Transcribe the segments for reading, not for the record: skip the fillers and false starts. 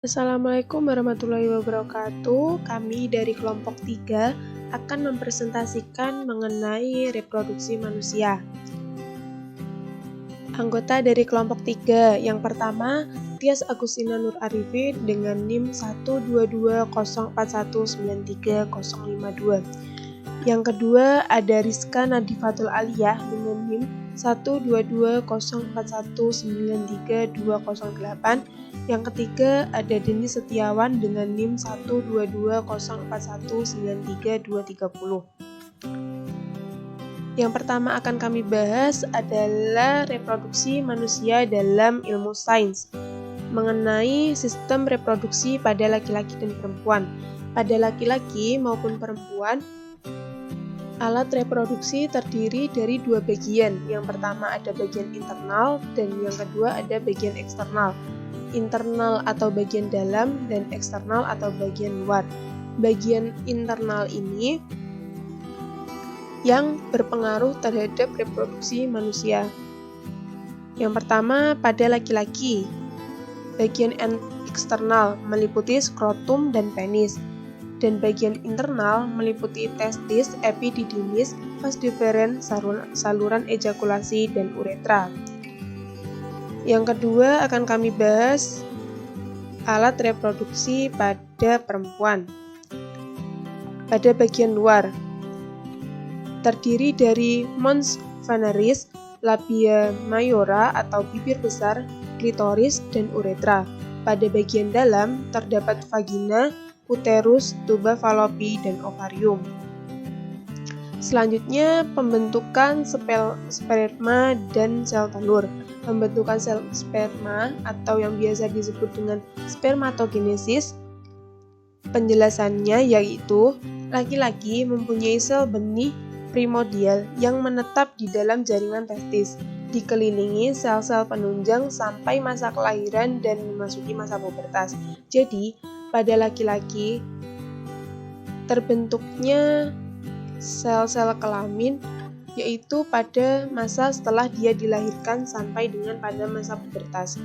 Assalamualaikum warahmatullahi wabarakatuh. Kami dari kelompok 3 akan mempresentasikan mengenai reproduksi manusia. Anggota dari kelompok 3, yang pertama Tias Agustina Nur Arifin dengan NIM 12204193052. Yang kedua ada Rizka Nadifatul Aliyah dengan NIM 12204193208. Yang ketiga ada Deni Setiawan dengan NIM 12204193230. Yang pertama akan kami bahas adalah reproduksi manusia dalam ilmu sains, mengenai sistem reproduksi pada laki-laki dan perempuan. Pada laki-laki maupun perempuan, alat reproduksi terdiri dari dua bagian. Yang pertama ada bagian internal dan yang kedua ada bagian eksternal. Internal atau bagian dalam dan eksternal atau bagian luar. Bagian internal ini yang berpengaruh terhadap reproduksi manusia. Yang pertama pada laki-laki, bagian eksternal meliputi skrotum dan penis, dan bagian internal meliputi testis, epididymis, vas deferens, saluran ejakulasi, dan uretra. Yang kedua akan kami bahas alat reproduksi pada perempuan. Pada bagian luar, terdiri dari mons veneris, labia mayora atau bibir besar, klitoris, dan uretra. Pada bagian dalam terdapat vagina, uterus, tuba falopi, dan ovarium. Selanjutnya, pembentukan sperma dan sel telur. Pembentukan sel sperma atau yang biasa disebut dengan spermatogenesis, penjelasannya yaitu laki-laki mempunyai sel benih primordial yang menetap di dalam jaringan testis, dikelilingi sel-sel penunjang sampai masa kelahiran dan memasuki masa pubertas. Jadi, pada laki-laki terbentuknya sel-sel kelamin yaitu pada masa setelah dia dilahirkan sampai dengan pada masa pubertas.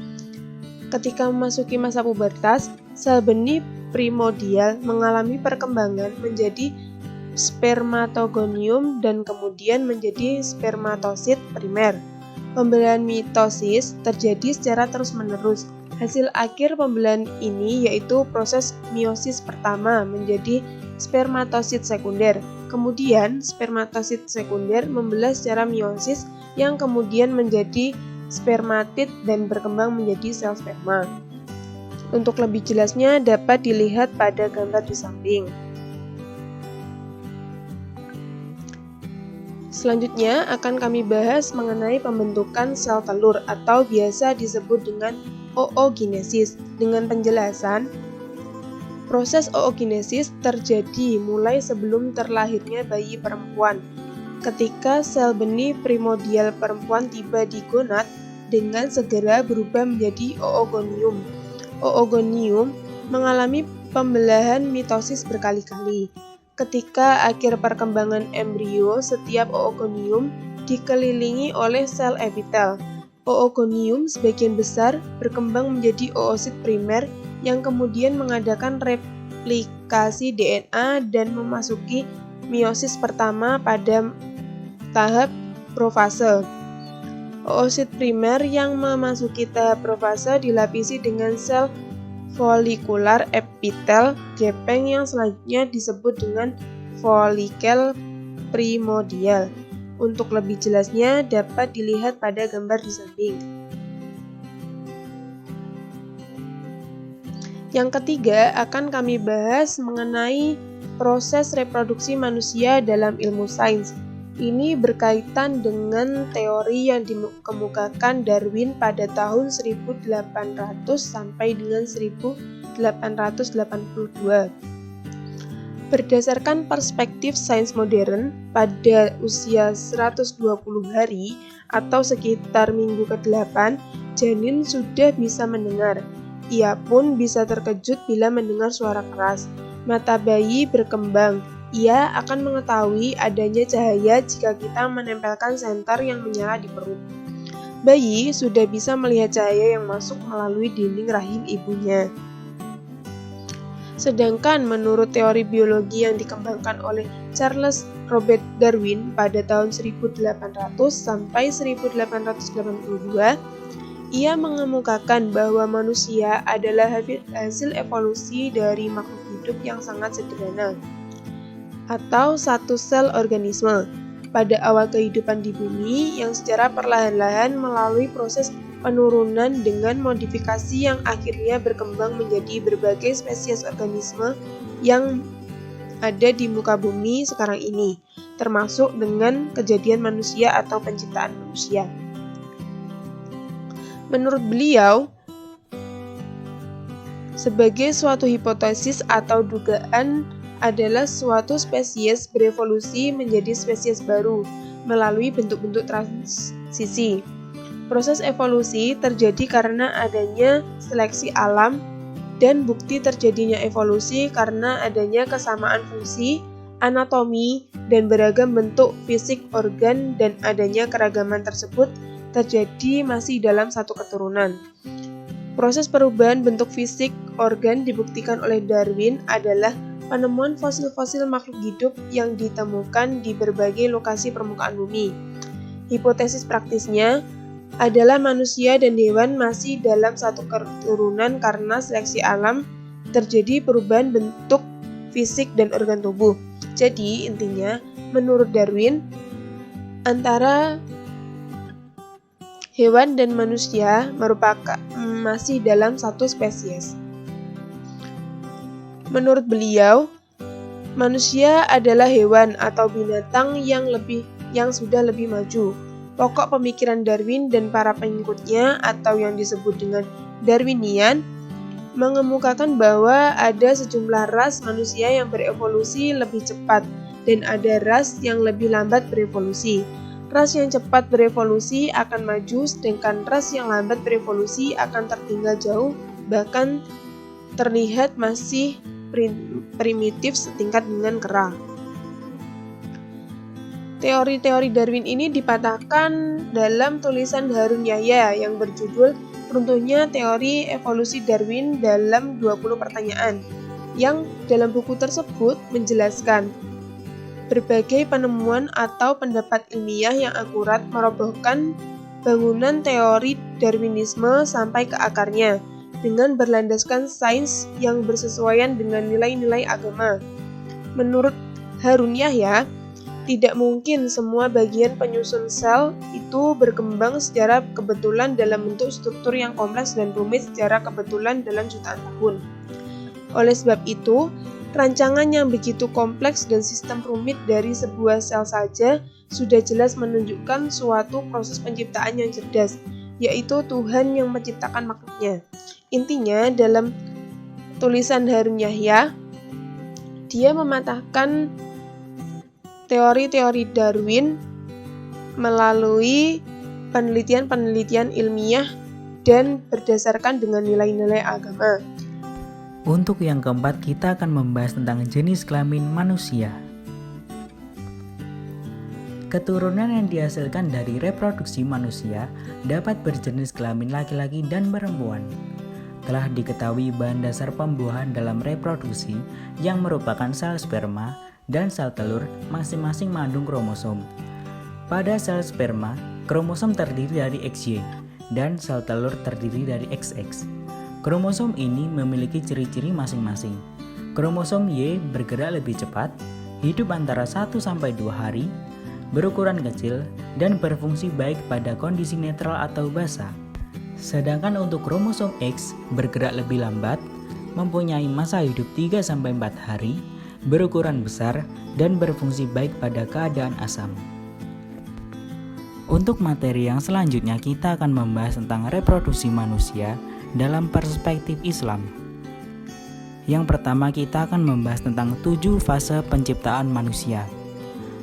Ketika memasuki masa pubertas, sel benih primordial mengalami perkembangan menjadi spermatogonium dan kemudian menjadi spermatosit primer. Pembelahan mitosis terjadi secara terus-menerus. Hasil akhir pembelahan ini yaitu proses meiosis pertama menjadi spermatosit sekunder. Kemudian spermatosit sekunder membelah secara meiosis yang kemudian menjadi spermatid dan berkembang menjadi sel sperma. Untuk lebih jelasnya dapat dilihat pada gambar di samping. Selanjutnya akan kami bahas mengenai pembentukan sel telur atau biasa disebut dengan oogenesis. Dengan penjelasan, proses oogenesis terjadi mulai sebelum terlahirnya bayi perempuan. Ketika sel benih primordial perempuan tiba di gonad, dengan segera berubah menjadi oogonium. Oogonium mengalami pembelahan mitosis berkali-kali. Ketika akhir perkembangan embrio, setiap oogonium dikelilingi oleh sel epitel. Oogonium sebagian besar berkembang menjadi oosit primer yang kemudian mengadakan replikasi DNA dan memasuki meiosis pertama pada tahap profase. Oosit primer yang memasuki tahap profase dilapisi dengan sel folikular epitel gepeng yang selanjutnya disebut dengan folikel primordial. Untuk lebih jelasnya dapat dilihat pada gambar di samping. Yang ketiga akan kami bahas mengenai proses reproduksi manusia dalam ilmu sains. Ini berkaitan dengan teori yang dikemukakan Darwin pada tahun 1800 sampai dengan 1882. Berdasarkan perspektif sains modern, pada usia 120 hari atau sekitar minggu ke-8, janin sudah bisa mendengar. Ia pun bisa terkejut bila mendengar suara keras. Mata bayi berkembang. Ia akan mengetahui adanya cahaya jika kita menempelkan senter yang menyala di perut. Bayi sudah bisa melihat cahaya yang masuk melalui dinding rahim ibunya. Sedangkan menurut teori biologi yang dikembangkan oleh Charles Robert Darwin pada tahun 1800 sampai 1882, ia mengemukakan bahwa manusia adalah hasil evolusi dari makhluk hidup yang sangat sederhana, atau satu sel organisme, pada awal kehidupan di bumi yang secara perlahan-lahan melalui proses penurunan dengan modifikasi yang akhirnya berkembang menjadi berbagai spesies organisme yang ada di muka bumi sekarang ini, termasuk dengan kejadian manusia atau penciptaan manusia. Menurut beliau, sebagai suatu hipotesis atau dugaan adalah suatu spesies berevolusi menjadi spesies baru melalui bentuk-bentuk transisi. Proses evolusi terjadi karena adanya seleksi alam, dan bukti terjadinya evolusi karena adanya kesamaan fungsi, anatomi, dan beragam bentuk fisik organ, dan adanya keragaman tersebut terjadi masih dalam satu keturunan. Proses perubahan bentuk fisik organ dibuktikan oleh Darwin adalah penemuan fosil-fosil makhluk hidup yang ditemukan di berbagai lokasi permukaan bumi. Hipotesis praktisnya adalah manusia dan hewan masih dalam satu keturunan karena seleksi alam, terjadi perubahan bentuk fisik dan organ tubuh. Jadi intinya, menurut Darwin, antara hewan dan manusia merupakan masih dalam satu spesies. Menurut beliau, manusia adalah hewan atau binatang yang sudah lebih maju. Pokok pemikiran Darwin dan para pengikutnya atau yang disebut dengan Darwinian mengemukakan bahwa ada sejumlah ras manusia yang berevolusi lebih cepat dan ada ras yang lebih lambat berevolusi. Ras yang cepat berevolusi akan maju, sedangkan ras yang lambat berevolusi akan tertinggal jauh, bahkan terlihat masih primitif setingkat dengan kera. Teori-teori Darwin ini dipatahkan dalam tulisan Harun Yahya yang berjudul Runtuhnya Teori Evolusi Darwin dalam 20 Pertanyaan, yang dalam buku tersebut menjelaskan berbagai penemuan atau pendapat ilmiah yang akurat merobohkan bangunan teori Darwinisme sampai ke akarnya dengan berlandaskan sains yang bersesuaian dengan nilai-nilai agama. Menurut Harun Yahya, tidak mungkin semua bagian penyusun sel itu berkembang secara kebetulan dalam bentuk struktur yang kompleks dan rumit secara kebetulan dalam jutaan tahun. Oleh sebab itu, rancangan yang begitu kompleks dan sistem rumit dari sebuah sel saja sudah jelas menunjukkan suatu proses penciptaan yang cerdas, yaitu Tuhan yang menciptakan makhluknya. Intinya, dalam tulisan Harun Yahya, dia mematahkan teori-teori Darwin melalui penelitian-penelitian ilmiah dan berdasarkan dengan nilai-nilai agama. Untuk yang keempat, kita akan membahas tentang jenis kelamin manusia. Keturunan yang dihasilkan dari reproduksi manusia dapat berjenis kelamin laki-laki dan perempuan. Telah diketahui bahan dasar pembuahan dalam reproduksi yang merupakan sel sperma dan sel telur masing-masing mengandung kromosom. Pada sel sperma, kromosom terdiri dari XY dan sel telur terdiri dari XX. Kromosom ini memiliki ciri-ciri masing-masing. Kromosom Y bergerak lebih cepat, hidup antara 1-2 hari, berukuran kecil, dan berfungsi baik pada kondisi netral atau basah. Sedangkan untuk kromosom X bergerak lebih lambat, mempunyai masa hidup 3-4 hari, berukuran besar, dan berfungsi baik pada keadaan asam. Untuk materi yang selanjutnya, kita akan membahas tentang reproduksi manusia dalam perspektif Islam. Yang pertama, kita akan membahas tentang 7 fase penciptaan manusia.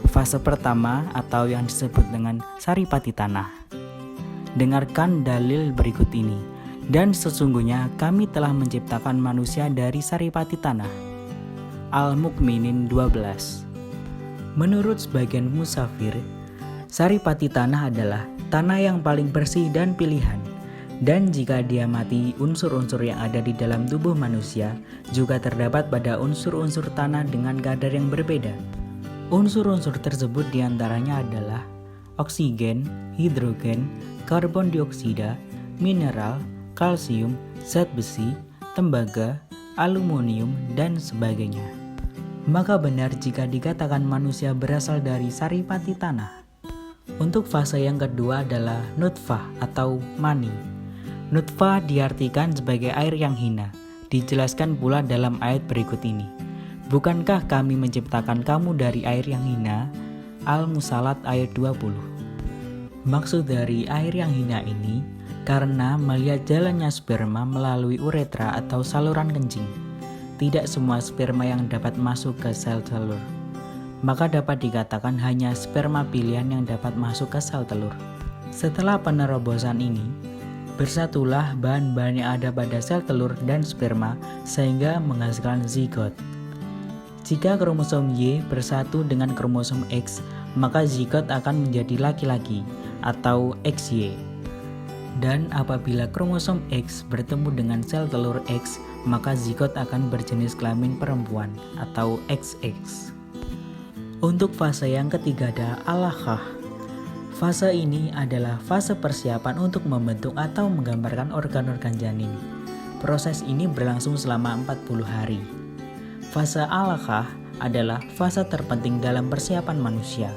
Fase pertama atau yang disebut dengan saripati tanah. Dengarkan dalil berikut ini. Dan sesungguhnya kami telah menciptakan manusia dari saripati tanah. Al-Mukminin 12. Menurut sebagian musafir, saripati tanah adalah tanah yang paling bersih dan pilihan. Dan jika dia mati, unsur-unsur yang ada di dalam tubuh manusia juga terdapat pada unsur-unsur tanah dengan kadar yang berbeda. Unsur-unsur tersebut diantaranya adalah oksigen, hidrogen, karbon dioksida, mineral, kalsium, zat besi, tembaga, aluminium, dan sebagainya. Maka benar jika dikatakan manusia berasal dari saripati tanah. Untuk fase yang kedua adalah nutfah atau mani. Nutfah diartikan sebagai air yang hina. Dijelaskan pula dalam ayat berikut ini. Bukankah kami menciptakan kamu dari air yang hina? Al-Musalat ayat 20. Maksud dari air yang hina ini karena melihat jalannya sperma melalui uretra atau saluran kencing. Tidak semua sperma yang dapat masuk ke sel telur. Maka dapat dikatakan hanya sperma pilihan yang dapat masuk ke sel telur. Setelah penerobosan ini, bersatulah bahan-bahan yang ada pada sel telur dan sperma sehingga menghasilkan zigot. Jika kromosom Y bersatu dengan kromosom X, maka zigot akan menjadi laki-laki atau XY. Dan apabila kromosom X bertemu dengan sel telur X, maka zigot akan berjenis kelamin perempuan atau XX. Untuk fase yang ketiga adalah alaqah. Fase ini adalah fase persiapan untuk membentuk atau menggambarkan organ-organ janin. Proses ini berlangsung selama 40 hari. Fase alaqah adalah fase terpenting dalam persiapan manusia.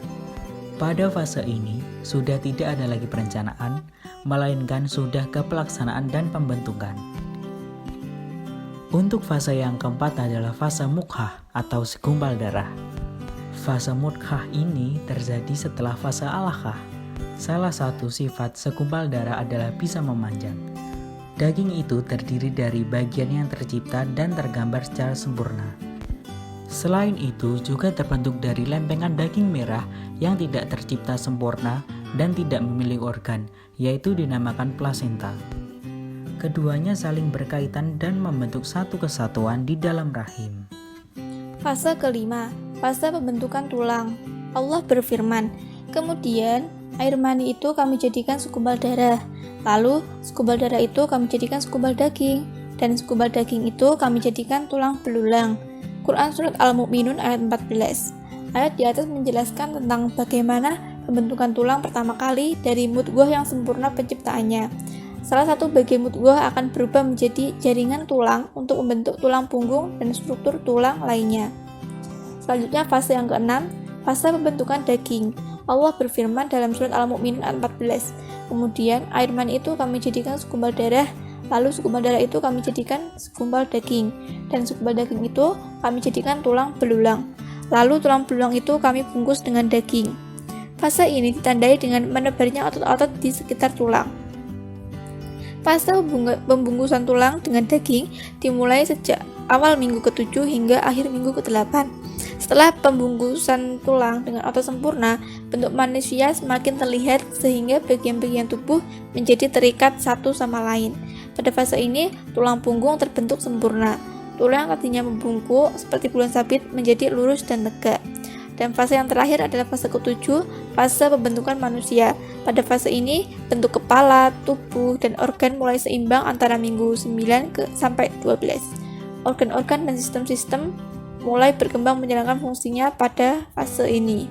Pada fase ini, sudah tidak ada lagi perencanaan, melainkan sudah ke pelaksanaan dan pembentukan. Untuk fase yang keempat adalah fase mukhah atau segumpal darah. Fase mukhah ini terjadi setelah fase alaqah. Salah satu sifat segumpal darah adalah bisa memanjang. Daging itu terdiri dari bagian yang tercipta dan tergambar secara sempurna. Selain itu juga terbentuk dari lempengan daging merah yang tidak tercipta sempurna dan tidak memiliki organ, yaitu dinamakan plasenta. Keduanya saling berkaitan dan membentuk satu kesatuan di dalam rahim. Fase kelima, fase pembentukan tulang. Allah berfirman, kemudian air mani itu kami jadikan segumpal darah. Lalu segumpal darah itu kami jadikan segumpal daging. Dan segumpal daging itu kami jadikan tulang belulang. Quran Surat Al-Mu'minun ayat 14. Ayat di atas menjelaskan tentang bagaimana pembentukan tulang pertama kali dari mudghah yang sempurna penciptaannya. Salah satu bagian mudghah akan berubah menjadi jaringan tulang untuk membentuk tulang punggung dan struktur tulang lainnya. Selanjutnya fase yang keenam, fase pembentukan daging. Allah berfirman dalam surat Al-Mu'minun ayat 14. Kemudian air mani itu kami jadikan segumpal darah, lalu segumpal darah itu kami jadikan segumpal daging, dan segumpal daging itu kami jadikan tulang belulang. Lalu tulang belulang itu kami bungkus dengan daging. Fase ini ditandai dengan menebarnya otot-otot di sekitar tulang. Fase pembungkusan tulang dengan daging dimulai sejak awal minggu ke-7 hingga akhir minggu ke-8. Setelah pembungkusan tulang dengan otot sempurna, bentuk manusia semakin terlihat sehingga bagian-bagian tubuh menjadi terikat satu sama lain. Pada fase ini, tulang punggung terbentuk sempurna. Tulang tadinya membungkuk seperti bulan sabit menjadi lurus dan tegak. Dan fase yang terakhir adalah fase ke-7, fase pembentukan manusia. Pada fase ini, bentuk kepala, tubuh, dan organ mulai seimbang antara minggu 9 sampai 12. Organ-organ dan sistem-sistem mulai berkembang menjalankan fungsinya pada fase ini.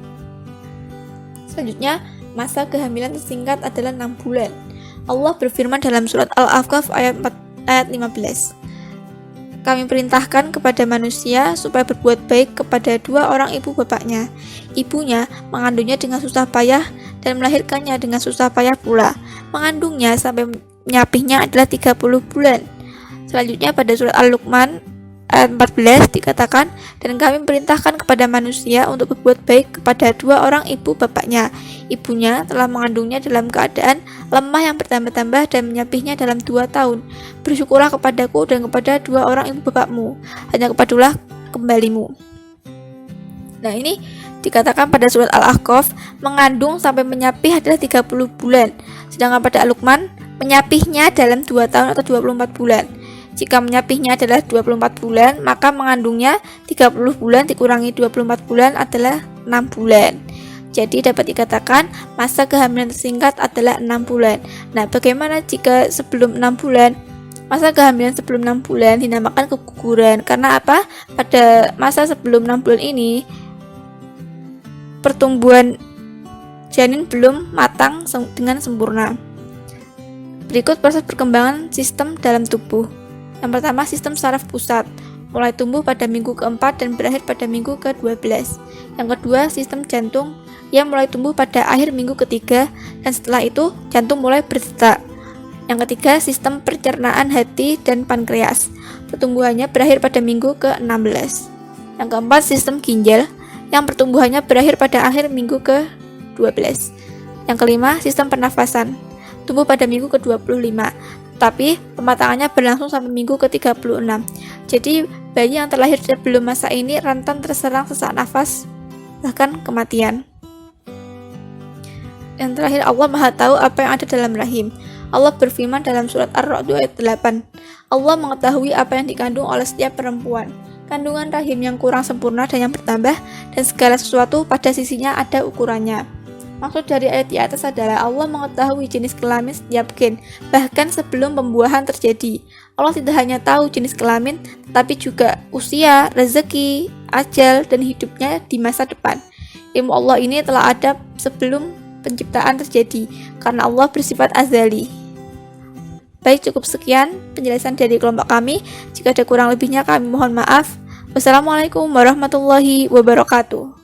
Selanjutnya, masa kehamilan tersingkat adalah 6 bulan. Allah berfirman dalam surat Al-Ahqaf ayat 15. Kami perintahkan kepada manusia supaya berbuat baik kepada 2 orang ibu bapaknya. Ibunya mengandungnya dengan susah payah dan melahirkannya dengan susah payah pula. Mengandungnya sampai menyapihnya adalah 30 bulan. Selanjutnya pada surat Al-Luqman ayat 14 dikatakan, dan kami perintahkan kepada manusia untuk berbuat baik kepada 2 orang ibu bapaknya. Ibunya telah mengandungnya dalam keadaan lemah yang bertambah-tambah dan menyapihnya dalam 2 tahun. Bersyukurlah kepadaku dan kepada 2 orang ibu bapakmu, hanya kepadalah kembalimu. Nah, ini dikatakan pada surat Al-Ahqaf, mengandung sampai menyapih adalah 30 bulan. Sedangkan pada Al-Luqman, menyapihnya dalam 2 tahun atau 24 bulan. Jika menyapihnya adalah 24 bulan, maka mengandungnya 30 bulan dikurangi 24 bulan adalah 6 bulan. Jadi dapat dikatakan masa kehamilan tersingkat adalah 6 bulan. Nah, bagaimana jika sebelum 6 bulan? Masa kehamilan sebelum 6 bulan dinamakan keguguran. Karena apa? Pada masa sebelum 6 bulan ini, pertumbuhan janin belum matang dengan sempurna. Berikut proses perkembangan sistem dalam tubuh. Yang pertama, sistem saraf pusat. Mulai tumbuh pada minggu keempat dan berakhir pada minggu ke-12. Yang kedua, sistem jantung yang mulai tumbuh pada akhir minggu ketiga dan setelah itu jantung mulai berdetak. Yang ketiga, sistem pencernaan hati dan pankreas. Pertumbuhannya berakhir pada minggu ke-16. Yang keempat, sistem ginjal yang pertumbuhannya berakhir pada akhir minggu ke-12. Yang kelima, sistem pernafasan. Tumbuh pada minggu ke-25. Tapi pematangannya berlangsung sampai minggu ke-36. Jadi, bayi yang terlahir sebelum masa ini rentan terserang sesak nafas bahkan kematian. Yang terakhir, Allah Maha Tahu apa yang ada dalam rahim. Allah berfirman dalam surat Ar-Ra'd ayat 8. Allah mengetahui apa yang dikandung oleh setiap perempuan. Kandungan rahim yang kurang sempurna dan yang bertambah, dan segala sesuatu pada sisinya ada ukurannya. Maksud dari ayat di atas adalah Allah mengetahui jenis kelamin setiap gen, bahkan sebelum pembuahan terjadi. Allah tidak hanya tahu jenis kelamin, tetapi juga usia, rezeki, ajal, dan hidupnya di masa depan. Ilmu Allah ini telah ada sebelum penciptaan terjadi, karena Allah bersifat azali. Baik, cukup sekian penjelasan dari kelompok kami. Jika ada kurang lebihnya kami mohon maaf. Wassalamualaikum warahmatullahi wabarakatuh.